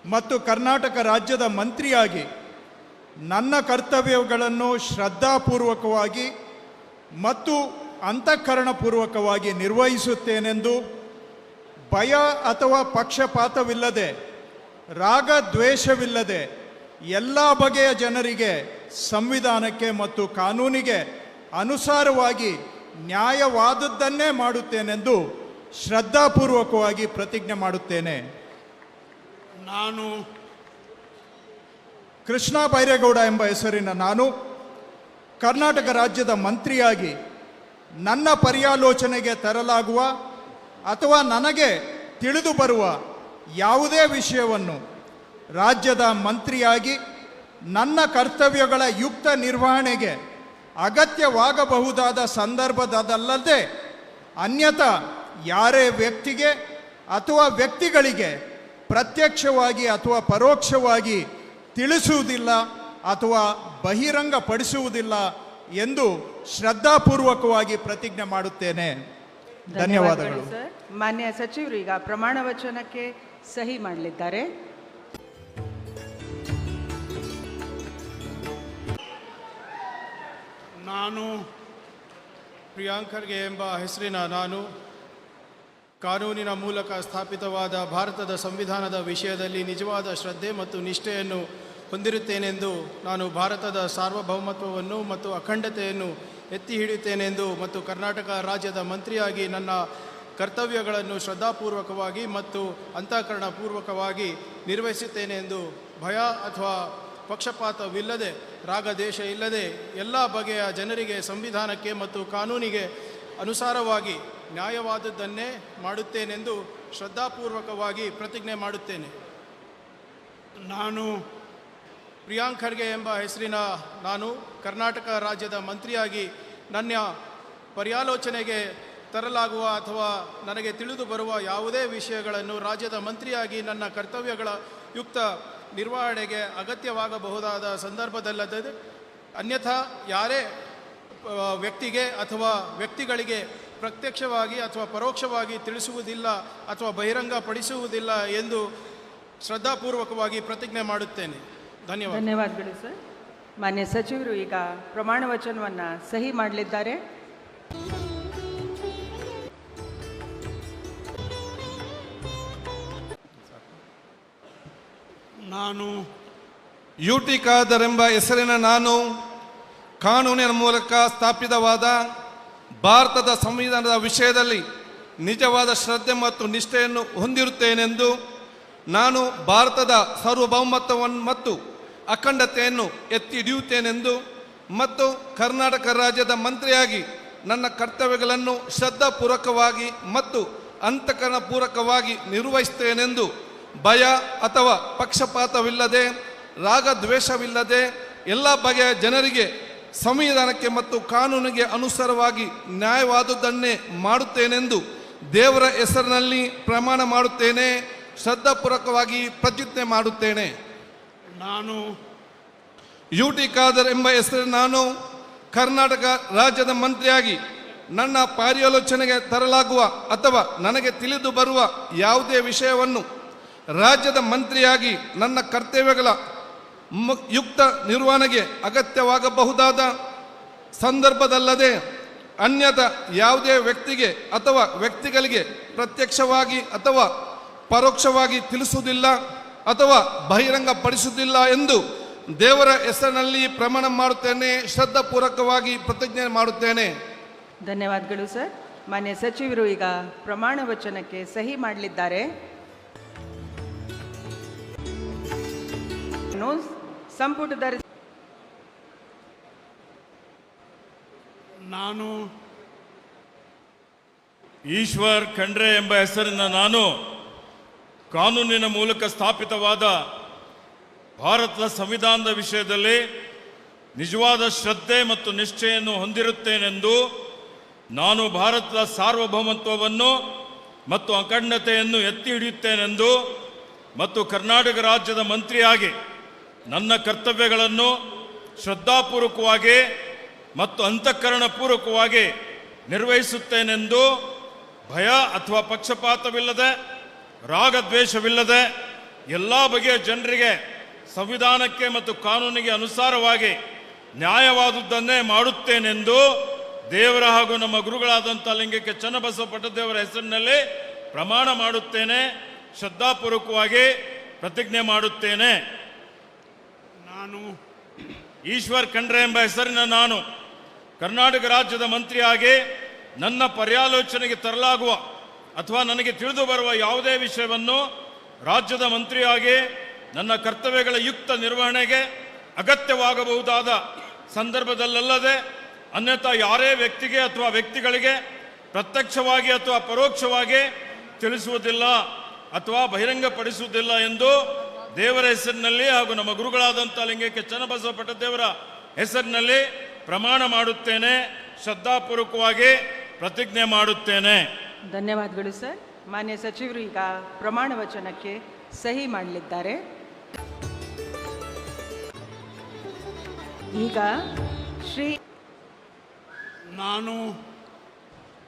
ಮತ್ತು ಕರ್ನಾಟಕ ರಾಜ್ಯದ ಮಂತ್ರಿಯಾಗಿ ನನ್ನ ಕರ್ತವ್ಯಗಳನ್ನು ಶ್ರದ್ಧಾಪೂರ್ವಕವಾಗಿ ಮತ್ತು ಅಂತಃಕರಣಪೂರ್ವಕವಾಗಿ ನಿರ್ವಹಿಸುತ್ತೇನೆಂದು ಭಯ ಅಥವಾ ಪಕ್ಷಪಾತವಿಲ್ಲದೆ ರಾಗದ್ವೇಷವಿಲ್ಲದೆ ಎಲ್ಲ ಬಗೆಯ ಜನರಿಗೆ ಸಂವಿಧಾನಕ್ಕೆ ಮತ್ತು ಕಾನೂನಿಗೆ ಅನುಸಾರವಾಗಿ ನ್ಯಾಯವಾದದ್ದನ್ನೇ ಮಾಡುತ್ತೇನೆಂದು ಶ್ರದ್ಧಾಪೂರ್ವಕವಾಗಿ ಪ್ರತಿಜ್ಞೆ ಮಾಡುತ್ತೇನೆ. ನಾನು ಕೃಷ್ಣ ಬೈರೇಗೌಡ ಎಂಬ ಹೆಸರಿನ ನಾನು ಕರ್ನಾಟಕ ರಾಜ್ಯದ ಮಂತ್ರಿಯಾಗಿ ನನ್ನ ಪರ್ಯಾಲೋಚನೆಗೆ ತರಲಾಗುವ ಅಥವಾ ನನಗೆ ತಿಳಿದು ಬರುವ ಯಾವುದೇ ವಿಷಯವನ್ನು ರಾಜ್ಯದ ಮಂತ್ರಿಯಾಗಿ ನನ್ನ ಕರ್ತವ್ಯಗಳ ಯುಕ್ತ ನಿರ್ವಹಣೆಗೆ ಅಗತ್ಯವಾಗಬಹುದಾದ ಸಂದರ್ಭದಲ್ಲದೆ ಅನ್ಯಥಾ ಯಾರೇ ವ್ಯಕ್ತಿಗೆ ಅಥವಾ ವ್ಯಕ್ತಿಗಳಿಗೆ ಪ್ರತ್ಯಕ್ಷವಾಗಿ ಅಥವಾ ಪರೋಕ್ಷವಾಗಿ ತಿಳಿಸುವುದಿಲ್ಲ ಅಥವಾ ಬಹಿರಂಗಪಡಿಸುವುದಿಲ್ಲ ಎಂದು ಶ್ರದ್ಧಾಪೂರ್ವಕವಾಗಿ ಪ್ರತಿಜ್ಞೆ ಮಾಡುತ್ತೇನೆ. ಧನ್ಯವಾದಗಳು ಸರ್. ಮಾನ್ಯ ಸಚಿವರು ಈಗ ಪ್ರಮಾಣ ವಚನಕ್ಕೆ ಸಹಿ ಮಾಡಲಿದ್ದಾರೆ. ನಾನು ಪ್ರಿಯಾಂಕ್ ಖರ್ಗೆ ಎಂಬ ಹೆಸರಿನ ನಾನು ಕಾನೂನಿನ ಮೂಲಕ ಸ್ಥಾಪಿತವಾದ ಭಾರತದ ಸಂವಿಧಾನದ ವಿಷಯದಲ್ಲಿ ನಿಜವಾದ ಶ್ರದ್ಧೆ ಮತ್ತು ನಿಷ್ಠೆಯನ್ನು ಹೊಂದಿರುತ್ತೇನೆಂದು ನಾನು ಭಾರತದ ಸಾರ್ವಭೌಮತ್ವವನ್ನು ಮತ್ತು ಅಖಂಡತೆಯನ್ನು ಎತ್ತಿ ಹಿಡಿಯುತ್ತೇನೆಂದು ಮತ್ತು ಕರ್ನಾಟಕ ರಾಜ್ಯದ ಮಂತ್ರಿಯಾಗಿ ನನ್ನ ಕರ್ತವ್ಯಗಳನ್ನು ಶ್ರದ್ಧಾಪೂರ್ವಕವಾಗಿ ಮತ್ತು ಅಂತಃಕರಣಪೂರ್ವಕವಾಗಿ ನಿರ್ವಹಿಸುತ್ತೇನೆ ಎಂದು ಭಯ ಅಥವಾ ಪಕ್ಷಪಾತವಿಲ್ಲದೆ ರಾಗದ್ವೇಷ ಇಲ್ಲದೆ ಎಲ್ಲ ಬಗೆಯ ಜನರಿಗೆ ಸಂವಿಧಾನಕ್ಕೆ ಮತ್ತು ಕಾನೂನಿಗೆ ಅನುಸಾರವಾಗಿ ನ್ಯಾಯವಾದದ್ದನ್ನೇ ಮಾಡುತ್ತೇನೆಂದು ಶ್ರದ್ಧಾಪೂರ್ವಕವಾಗಿ ಪ್ರತಿಜ್ಞೆ ಮಾಡುತ್ತೇನೆ. ನಾನು ಪ್ರಿಯಾಂಕ್ ಖರ್ಗೆ ಎಂಬ ಹೆಸರಿನ ನಾನು ಕರ್ನಾಟಕ ರಾಜ್ಯದ ಮಂತ್ರಿಯಾಗಿ ನನ್ನ ಪರ್ಯಾಲೋಚನೆಗೆ ತರಲಾಗುವ ಅಥವಾ ನನಗೆ ತಿಳಿದು ಬರುವ ಯಾವುದೇ ವಿಷಯಗಳನ್ನು ರಾಜ್ಯದ ಮಂತ್ರಿಯಾಗಿ ನನ್ನ ಕರ್ತವ್ಯಗಳ ಯುಕ್ತ ನಿರ್ವಹಣೆಗೆ ಅಗತ್ಯವಾಗಬಹುದಾದ ಸಂದರ್ಭದಲ್ಲದೆ ಅನ್ಯಥಾ ಯಾರೇ ವ್ಯಕ್ತಿಗೆ ಅಥವಾ ವ್ಯಕ್ತಿಗಳಿಗೆ ಪ್ರತ್ಯಕ್ಷವಾಗಿ ಅಥವಾ ಪರೋಕ್ಷವಾಗಿ ತಿಳಿಸುವುದಿಲ್ಲ ಅಥವಾ ಬಹಿರಂಗಪಡಿಸುವುದಿಲ್ಲ ಎಂದು ಶ್ರದ್ಧಾಪೂರ್ವಕವಾಗಿ ಪ್ರತಿಜ್ಞೆ ಮಾಡುತ್ತೇನೆ. ಧನ್ಯವಾದಗಳು ಸರ್. ಮಾನ್ಯ ಸಚಿವರು ಈಗ ಪ್ರಮಾಣ ವಚನವನ್ನು ಸಹಿ ಮಾಡಲಿದ್ದಾರೆ. ನಾನು ಯು ಟಿ ಖಾದರ್ ಎಂಬ ಹೆಸರಿನ ನಾನು ಕಾನೂನಿನ ಮೂಲಕ ಸ್ಥಾಪಿತವಾದ ಭಾರತದ ಸಂವಿಧಾನದ ವಿಷಯದಲ್ಲಿ ನಿಜವಾದ ಶ್ರದ್ಧೆ ಮತ್ತು ನಿಷ್ಠೆಯನ್ನು ಹೊಂದಿರುತ್ತೇನೆಂದು ನಾನು ಭಾರತದ ಸಾರ್ವಭೌಮತ್ವವನ್ನು ಮತ್ತು ಅಖಂಡತೆಯನ್ನು ಎತ್ತಿ ಹಿಡಿಯುತ್ತೇನೆಂದು ಮತ್ತು ಕರ್ನಾಟಕ ರಾಜ್ಯದ ಮಂತ್ರಿಯಾಗಿ ನನ್ನ ಕರ್ತವ್ಯಗಳನ್ನು ಶ್ರದ್ಧಾಪೂರ್ವಕವಾಗಿ ಮತ್ತು ಅಂತಃಕರಣಪೂರ್ವಕವಾಗಿ ನಿರ್ವಹಿಸುತ್ತೇನೆಂದು ಭಯ ಅಥವಾ ಪಕ್ಷಪಾತವಿಲ್ಲದೆ ರಾಗದ್ವೇಷವಿಲ್ಲದೆ ಎಲ್ಲ ಬಗೆಯ ಜನರಿಗೆ ಸಂವಿಧಾನಕ್ಕೆ ಮತ್ತು ಕಾನೂನಿಗೆ ಅನುಸಾರವಾಗಿ ನ್ಯಾಯವಾದುದನ್ನೇ ಮಾಡುತ್ತೇನೆಂದು ದೇವರ ಹೆಸರಿನಲ್ಲಿ ಪ್ರಮಾಣ ಮಾಡುತ್ತೇನೆ, ಶ್ರದ್ಧಾಪೂರ್ವಕವಾಗಿ ಪ್ರತಿಜ್ಞೆ ಮಾಡುತ್ತೇನೆ. ನಾನು ಯು ಟಿ ಖಾದರ್ ಎಂಬ ಹೆಸರಿನ ನಾನು ಕರ್ನಾಟಕ ರಾಜ್ಯದ ಮಂತ್ರಿಯಾಗಿ ನನ್ನ ಪರ್ಯಾಲೋಚನೆಗೆ ತರಲಾಗುವ ಅಥವಾ ನನಗೆ ತಿಳಿದು ಬರುವ ಯಾವುದೇ ವಿಷಯವನ್ನು ರಾಜ್ಯದ ಮಂತ್ರಿಯಾಗಿ ನನ್ನ ಕರ್ತವ್ಯಗಳ ಯುಕ್ತ ನಿರ್ವಹಣೆಗೆ ಅಗತ್ಯವಾಗಬಹುದಾದ ಸಂದರ್ಭದಲ್ಲದೆ ಅನ್ಯಥಾ ಯಾವುದೇ ವ್ಯಕ್ತಿಗೆ ಅಥವಾ ವ್ಯಕ್ತಿಗಳಿಗೆ ಪ್ರತ್ಯಕ್ಷವಾಗಿ ಅಥವಾ ಪರೋಕ್ಷವಾಗಿ ತಿಳಿಸುವುದಿಲ್ಲ ಅಥವಾ ಬಹಿರಂಗಪಡಿಸುವುದಿಲ್ಲ ಎಂದು ದೇವರ ಹೆಸರಿನಲ್ಲಿ ಪ್ರಮಾಣ ಮಾಡುತ್ತೇನೆ, ಶ್ರದ್ಧಾಪೂರ್ವಕವಾಗಿ ಪ್ರತಿಜ್ಞೆ ಮಾಡುತ್ತೇನೆ. ಧನ್ಯವಾದಗಳು ಸರ್. ಮಾನ್ಯ ಸಚಿವರು ಈಗ ಪ್ರಮಾಣ ವಚನಕ್ಕೆ ಸಹಿ ಮಾಡಲಿದ್ದಾರೆ. ಸಂಪುಟದ ನಾನು ಈಶ್ವರ್ ಖಂಡ್ರೆ ಎಂಬ ಹೆಸರಿನ ನಾನು ಕಾನೂನಿನ ಮೂಲಕ ಸ್ಥಾಪಿತವಾದ ಭಾರತದ ಸಂವಿಧಾನದ ವಿಷಯದಲ್ಲಿ ನಿಜವಾದ ಶ್ರದ್ಧೆ ಮತ್ತು ನಿಷ್ಠೆಯನ್ನು ಹೊಂದಿರುತ್ತೇನೆಂದು ನಾನು ಭಾರತದ ಸಾರ್ವಭೌಮತ್ವವನ್ನು ಮತ್ತು ಅಖಂಡತೆಯನ್ನು ಎತ್ತಿ ಹಿಡಿಯುತ್ತೇನೆಂದು ಮತ್ತು ಕರ್ನಾಟಕ ರಾಜ್ಯದ ಮಂತ್ರಿಯಾಗಿ ನನ್ನ ಕರ್ತವ್ಯಗಳನ್ನು ಶ್ರದ್ಧಾಪೂರ್ವಕವಾಗಿ ಮತ್ತು ಅಂತಃಕರಣಪೂರ್ವಕವಾಗಿ ನಿರ್ವಹಿಸುತ್ತೇನೆಂದು ಭಯ ಅಥವಾ ಪಕ್ಷಪಾತವಿಲ್ಲದೆ ರಾಗದ್ವೇಷವಿಲ್ಲದೆ ಎಲ್ಲ ಬಗೆಯ ಜನರಿಗೆ ಸಂವಿಧಾನಕ್ಕೆ ಮತ್ತು ಕಾನೂನಿಗೆ ಅನುಸಾರವಾಗಿ ನ್ಯಾಯವಾದುದನ್ನೇ ಮಾಡುತ್ತೇನೆಂದು ದೇವರ ಹಾಗೂ ನಮ್ಮ ಗುರುಗಳಾದಂಥ ಲಿಂಗಕ್ಕೆ ಚನ್ನಬಸವ ಪಟ್ಟದೇವರ ಹೆಸರಿನಲ್ಲಿ ಪ್ರಮಾಣ ಮಾಡುತ್ತೇನೆ, ಶ್ರದ್ಧಾಪೂರ್ವಕವಾಗಿ ಪ್ರತಿಜ್ಞೆ ಮಾಡುತ್ತೇನೆ. ನಾನು ಈಶ್ವರ್ ಖಂಡ್ರೆ ಎಂಬ ಹೆಸರಿನ ನಾನು ಕರ್ನಾಟಕ ರಾಜ್ಯದ ಮಂತ್ರಿಯಾಗಿ ನನ್ನ ಪರ್ಯಾಲೋಚನೆಗೆ ತರಲಾಗುವ ಅಥವಾ ನನಗೆ ತಿಳಿದು ಬರುವ ಯಾವುದೇ ವಿಷಯವನ್ನು ರಾಜ್ಯದ ಮಂತ್ರಿಯಾಗಿ ನನ್ನ ಕರ್ತವ್ಯಗಳ ಯುಕ್ತ ನಿರ್ವಹಣೆಗೆ ಅಗತ್ಯವಾಗಬಹುದಾದ ಸಂದರ್ಭದಲ್ಲದೆ ಅನ್ಯಥಾ ಯಾರೇ ವ್ಯಕ್ತಿಗೆ ಅಥವಾ ವ್ಯಕ್ತಿಗಳಿಗೆ ಪ್ರತ್ಯಕ್ಷವಾಗಿ ಅಥವಾ ಪರೋಕ್ಷವಾಗಿ ತಿಳಿಸುವುದಿಲ್ಲ ಅಥವಾ ಬಹಿರಂಗಪಡಿಸುವುದಿಲ್ಲ ಎಂದು ದೇವರ ಹೆಸರಿನಲ್ಲಿ ಹಾಗೂ ನಮ್ಮ ಗುರುಗಳಾದಂಥ ಲಿಂಗಕ್ಕೆ ಚನ್ನಬಸವ ಪಟ್ಟದೇವರ ಹೆಸರಿನಲ್ಲಿ ಪ್ರಮಾಣ ಮಾಡುತ್ತೇನೆ, ಶ್ರದ್ಧಾಪೂರ್ವಕವಾಗಿ ಪ್ರತಿಜ್ಞೆ ಮಾಡುತ್ತೇನೆ. ಧನ್ಯವಾದಗಳು ಸರ್. ಮಾನ್ಯ ಸಚಿವರು ಈಗ ಪ್ರಮಾಣ ವಚನಕ್ಕೆ ಸಹಿ ಮಾಡಲಿದ್ದಾರೆ. ಈಗ ಶ್ರೀ ನಾನು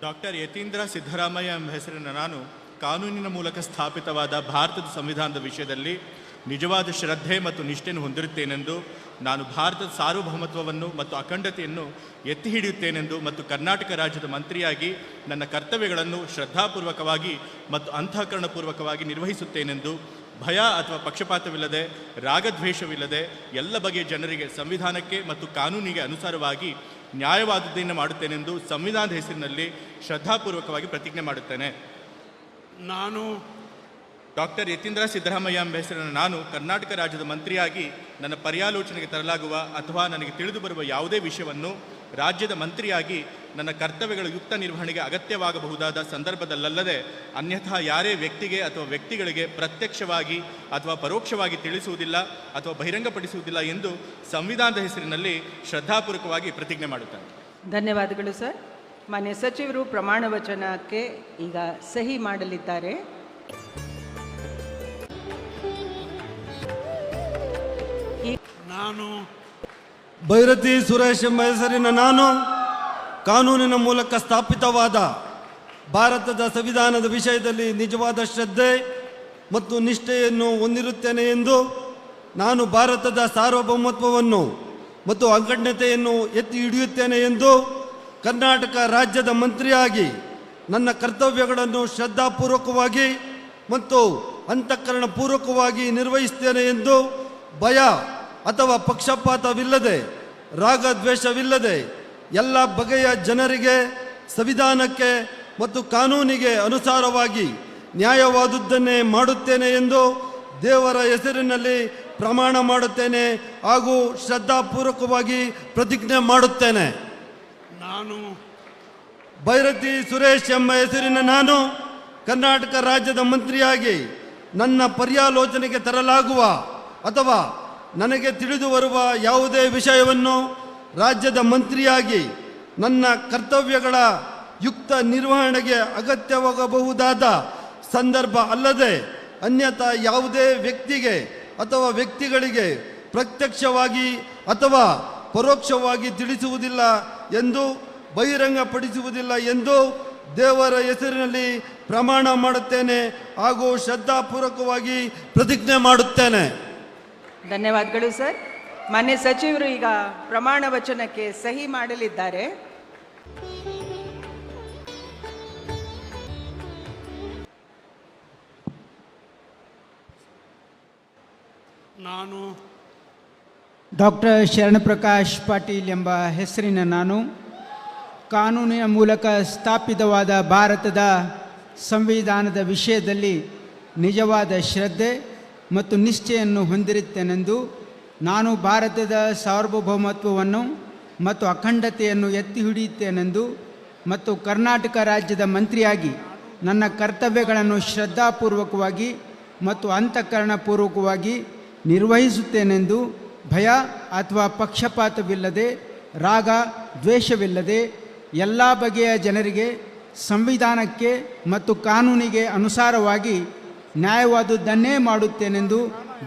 ಡಾಕ್ಟರ್ ಯತೀಂದ್ರ ಸಿದ್ದರಾಮಯ್ಯ ಎಂಬ ಹೆಸರಿನ ನಾನು ಕಾನೂನಿನ ಮೂಲಕ ಸ್ಥಾಪಿತವಾದ ಭಾರತದ ಸಂವಿಧಾನದ ವಿಷಯದಲ್ಲಿ ನಿಜವಾದ ಶ್ರದ್ಧೆ ಮತ್ತು ನಿಷ್ಠೆಯನ್ನು ಹೊಂದಿರುತ್ತೇನೆಂದು ನಾನು ಭಾರತದ ಸಾರ್ವಭೌಮತ್ವವನ್ನು ಮತ್ತು ಅಖಂಡತೆಯನ್ನು ಎತ್ತಿ ಹಿಡಿಯುತ್ತೇನೆಂದು ಮತ್ತು ಕರ್ನಾಟಕ ರಾಜ್ಯದ ಮಂತ್ರಿಯಾಗಿ ನನ್ನ ಕರ್ತವ್ಯಗಳನ್ನು ಶ್ರದ್ಧಾಪೂರ್ವಕವಾಗಿ ಮತ್ತು ಅಂತಃಕರಣಪೂರ್ವಕವಾಗಿ ನಿರ್ವಹಿಸುತ್ತೇನೆಂದು ಭಯ ಅಥವಾ ಪಕ್ಷಪಾತವಿಲ್ಲದೆ ರಾಗದ್ವೇಷವಿಲ್ಲದೆ ಎಲ್ಲ ಬಗೆಯ ಜನರಿಗೆ ಸಂವಿಧಾನಕ್ಕೆ ಮತ್ತು ಕಾನೂನಿಗೆ ಅನುಸಾರವಾಗಿ ನ್ಯಾಯವಾದದ್ದನ್ನು ಮಾಡುತ್ತೇನೆಂದು ಸಂವಿಧಾನದ ಹೆಸರಿನಲ್ಲಿ ಶ್ರದ್ಧಾಪೂರ್ವಕವಾಗಿ ಪ್ರತಿಜ್ಞೆ ಮಾಡುತ್ತೇನೆ. ನಾನು ಡಾಕ್ಟರ್ ಯತೀಂದ್ರ ಸಿದ್ದರಾಮಯ್ಯ ಎಂಬ ಹೆಸರಿನ ನಾನು ಕರ್ನಾಟಕ ರಾಜ್ಯದ ಮಂತ್ರಿಯಾಗಿ ನನ್ನ ಪರ್ಯಾಲೋಚನೆಗೆ ತರಲಾಗುವ ಅಥವಾ ನನಗೆ ತಿಳಿದು ಬರುವ ಯಾವುದೇ ವಿಷಯವನ್ನು ರಾಜ್ಯದ ಮಂತ್ರಿಯಾಗಿ ನನ್ನ ಕರ್ತವ್ಯಗಳ ಯುಕ್ತ ನಿರ್ವಹಣೆಗೆ ಅಗತ್ಯವಾಗಬಹುದಾದ ಸಂದರ್ಭದಲ್ಲದೆ ಅನ್ಯಥಾ ಯಾರೇ ವ್ಯಕ್ತಿಗೆ ಅಥವಾ ವ್ಯಕ್ತಿಗಳಿಗೆ ಪ್ರತ್ಯಕ್ಷವಾಗಿ ಅಥವಾ ಪರೋಕ್ಷವಾಗಿ ತಿಳಿಸುವುದಿಲ್ಲ ಅಥವಾ ಬಹಿರಂಗಪಡಿಸುವುದಿಲ್ಲ ಎಂದು ಸಂವಿಧಾನದ ಹೆಸರಿನಲ್ಲಿ ಶ್ರದ್ಧಾಪೂರ್ವಕವಾಗಿ ಪ್ರತಿಜ್ಞೆ ಮಾಡುತ್ತೇನೆ. ಧನ್ಯವಾದಗಳು ಸರ್. ಮಾನ್ಯ ಸಚಿವರು ಪ್ರಮಾಣ ವಚನಕ್ಕೆ ಈಗ ಸಹಿ ಮಾಡಲಿದ್ದಾರೆ. ನಾನು ಭೈರತಿ ಸುರೇಶ್ ಎಂಬ ಹೆಸರಿನ ನಾನು ಕಾನೂನಿನ ಮೂಲಕ ಸ್ಥಾಪಿತವಾದ ಭಾರತದ ಸಂವಿಧಾನದ ವಿಷಯದಲ್ಲಿ ನಿಜವಾದ ಶ್ರದ್ಧೆ ಮತ್ತು ನಿಷ್ಠೆಯನ್ನು ಹೊಂದಿರುತ್ತೇನೆ ಎಂದು ನಾನು ಭಾರತದ ಸಾರ್ವಭೌಮತ್ವವನ್ನು ಮತ್ತು ಅಖಂಡತೆಯನ್ನು ಎತ್ತಿ ಹಿಡಿಯುತ್ತೇನೆ ಎಂದು ಕರ್ನಾಟಕ ರಾಜ್ಯದ ಮಂತ್ರಿಯಾಗಿ ನನ್ನ ಕರ್ತವ್ಯಗಳನ್ನು ಶ್ರದ್ಧಾಪೂರ್ವಕವಾಗಿ ಮತ್ತು ಅಂತಃಕರಣಪೂರ್ವಕವಾಗಿ ನಿರ್ವಹಿಸುತ್ತೇನೆ ಎಂದು ಭಯ ಅಥವಾ ಪಕ್ಷಪಾತವಿಲ್ಲದೆ ರಾಗದ್ವೇಷವಿಲ್ಲದೆ ಎಲ್ಲ ಬಗೆಯ ಜನರಿಗೆ ಸಂವಿಧಾನಕ್ಕೆ ಮತ್ತು ಕಾನೂನಿಗೆ ಅನುಸಾರವಾಗಿ ನ್ಯಾಯವಾದುದನ್ನೇ ಮಾಡುತ್ತೇನೆ ಎಂದು ದೇವರ ಹೆಸರಿನಲ್ಲಿ ಪ್ರಮಾಣ ಮಾಡುತ್ತೇನೆ ಹಾಗೂ ಶ್ರದ್ಧಾಪೂರ್ವಕವಾಗಿ ಪ್ರತಿಜ್ಞೆ ಮಾಡುತ್ತೇನೆ. ನಾನು ಭೈರತಿ ಸುರೇಶ್ ಎಂಬ ಹೆಸರಿನ ನಾನು ಕರ್ನಾಟಕ ರಾಜ್ಯದ ಮಂತ್ರಿಯಾಗಿ ನನ್ನ ಪರ್ಯಾಲೋಚನೆಗೆ ತರಲಾಗುವ ಅಥವಾ ನನಗೆ ತಿಳಿದು ಬರುವ ಯಾವುದೇ ವಿಷಯವನ್ನು ರಾಜ್ಯದ ಮಂತ್ರಿಯಾಗಿ ನನ್ನ ಕರ್ತವ್ಯಗಳ ಯುಕ್ತ ನಿರ್ವಹಣೆಗೆ ಅಗತ್ಯವಾಗಬಹುದಾದ ಸಂದರ್ಭ ಅಲ್ಲದೆ ಅನ್ಯಥಾ ಯಾವುದೇ ವ್ಯಕ್ತಿಗೆ ಅಥವಾ ವ್ಯಕ್ತಿಗಳಿಗೆ ಪ್ರತ್ಯಕ್ಷವಾಗಿ ಅಥವಾ ಪರೋಕ್ಷವಾಗಿ ತಿಳಿಸುವುದಿಲ್ಲ ಎಂದು ಬಹಿರಂಗಪಡಿಸುವುದಿಲ್ಲ ಎಂದು ದೇವರ ಹೆಸರಿನಲ್ಲಿ ಪ್ರಮಾಣ ಮಾಡುತ್ತೇನೆ ಹಾಗೂ ಶ್ರದ್ಧಾಪೂರ್ವಕವಾಗಿ ಪ್ರತಿಜ್ಞೆ ಮಾಡುತ್ತೇನೆ. ಧನ್ಯವಾದಗಳು ಸರ್. ಮಾನ್ಯ ಸಚಿವರು ಈಗ ಪ್ರಮಾಣ ವಚನಕ್ಕೆ ಸಹಿ ಮಾಡಲಿದ್ದಾರೆ. ನಾನು ಡಾಕ್ಟರ್ ಶರಣಪ್ರಕಾಶ್ ಪಾಟೀಲ್ ಎಂಬ ಹೆಸರಿನ ನಾನು ಕಾನೂನಿನ ಮೂಲಕ ಸ್ಥಾಪಿತವಾದ ಭಾರತದ ಸಂವಿಧಾನದ ವಿಷಯದಲ್ಲಿ ನಿಜವಾದ ಶ್ರದ್ಧೆ ಮತ್ತು ನಿಷ್ಠೆಯನ್ನು ಹೊಂದಿರುತ್ತೇನೆಂದು ನಾನು ಭಾರತದ ಸಾರ್ವಭೌಮತ್ವವನ್ನು ಮತ್ತು ಅಖಂಡತೆಯನ್ನು ಎತ್ತಿ ಹಿಡಿಯುತ್ತೇನೆಂದು ಮತ್ತು ಕರ್ನಾಟಕ ರಾಜ್ಯದ ಮಂತ್ರಿಯಾಗಿ ನನ್ನ ಕರ್ತವ್ಯಗಳನ್ನು ಶ್ರದ್ಧಾಪೂರ್ವಕವಾಗಿ ಮತ್ತು ಅಂತಃಕರಣಪೂರ್ವಕವಾಗಿ ನಿರ್ವಹಿಸುತ್ತೇನೆಂದು ಭಯ ಅಥವಾ ಪಕ್ಷಪಾತವಿಲ್ಲದೆ ರಾಗ ದ್ವೇಷವಿಲ್ಲದೆ ಎಲ್ಲ ಬಗೆಯ ಜನರಿಗೆ ಸಂವಿಧಾನಕ್ಕೆ ಮತ್ತು ಕಾನೂನಿಗೆ ಅನುಸಾರವಾಗಿ ನ್ಯಾಯವಾದುದನ್ನೇ ಮಾಡುತ್ತೇನೆಂದು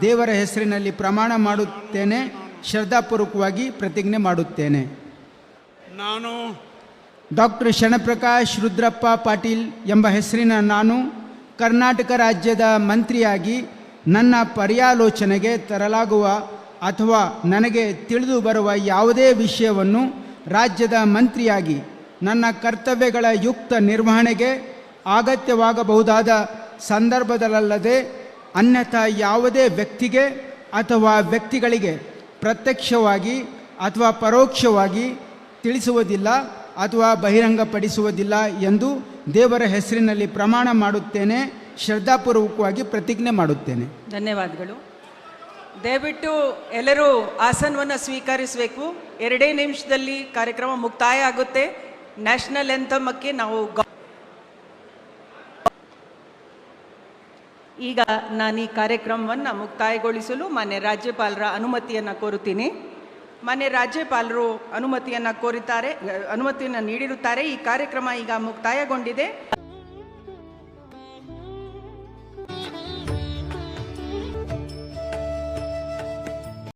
ದೇವರ ಹೆಸರಿನಲ್ಲಿ ಪ್ರಮಾಣ ಮಾಡುತ್ತೇನೆ. ಶ್ರದ್ಧಾಪೂರ್ವಕವಾಗಿ ಪ್ರತಿಜ್ಞೆ ಮಾಡುತ್ತೇನೆ. ನಾನು ಡಾಕ್ಟರ್ ಶರಣಪ್ರಕಾಶ್ ರುದ್ರಪ್ಪ ಪಾಟೀಲ್ ಎಂಬ ಹೆಸರಿನ ನಾನು ಕರ್ನಾಟಕ ರಾಜ್ಯದ ಮಂತ್ರಿಯಾಗಿ ನನ್ನ ಪರ್ಯಾಲೋಚನೆಗೆ ತರಲಾಗುವ ಅಥವಾ ನನಗೆ ತಿಳಿದು ಬರುವ ಯಾವುದೇ ವಿಷಯವನ್ನು ರಾಜ್ಯದ ಮಂತ್ರಿಯಾಗಿ ನನ್ನ ಕರ್ತವ್ಯಗಳ ಯುಕ್ತ ನಿರ್ವಹಣೆಗೆ ಅಗತ್ಯವಾಗಬಹುದಾದ ಸಂದರ್ಭದಲ್ಲದೆ ಅನ್ಯಥಾ ಯಾವುದೇ ವ್ಯಕ್ತಿಗೆ ಅಥವಾ ವ್ಯಕ್ತಿಗಳಿಗೆ ಪ್ರತ್ಯಕ್ಷವಾಗಿ ಅಥವಾ ಪರೋಕ್ಷವಾಗಿ ತಿಳಿಸುವುದಿಲ್ಲ ಅಥವಾ ಬಹಿರಂಗಪಡಿಸುವುದಿಲ್ಲ ಎಂದು ದೇವರ ಹೆಸರಿನಲ್ಲಿ ಪ್ರಮಾಣ ಮಾಡುತ್ತೇನೆ. ಶ್ರದ್ಧಾಪೂರ್ವಕವಾಗಿ ಪ್ರತಿಜ್ಞೆ ಮಾಡುತ್ತೇನೆ. ಧನ್ಯವಾದಗಳು. ದಯವಿಟ್ಟು ಎಲ್ಲರೂ ಆಸನವನ್ನು ಸ್ವೀಕರಿಸಬೇಕು. 2 ನಿಮಿಷದಲ್ಲಿ ಕಾರ್ಯಕ್ರಮ ಮುಕ್ತಾಯ ಆಗುತ್ತೆ. ನ್ಯಾಷನಲ್ ಎಂಥಮಕ್ಕೆ ನಾವು ಈಗ ನಾನು ಈ ಕಾರ್ಯಕ್ರಮವನ್ನು ಮುಕ್ತಾಯಗೊಳಿಸಲು ಮಾನ್ಯ ರಾಜ್ಯಪಾಲರ ಅನುಮತಿಯನ್ನು ಕೋರುತ್ತೀನಿ. ಮಾನ್ಯ ರಾಜ್ಯಪಾಲರು ಅನುಮತಿಯನ್ನು ನೀಡಿರುತ್ತಾರೆ. ಈ ಕಾರ್ಯಕ್ರಮ ಈಗ ಮುಕ್ತಾಯಗೊಂಡಿದೆ.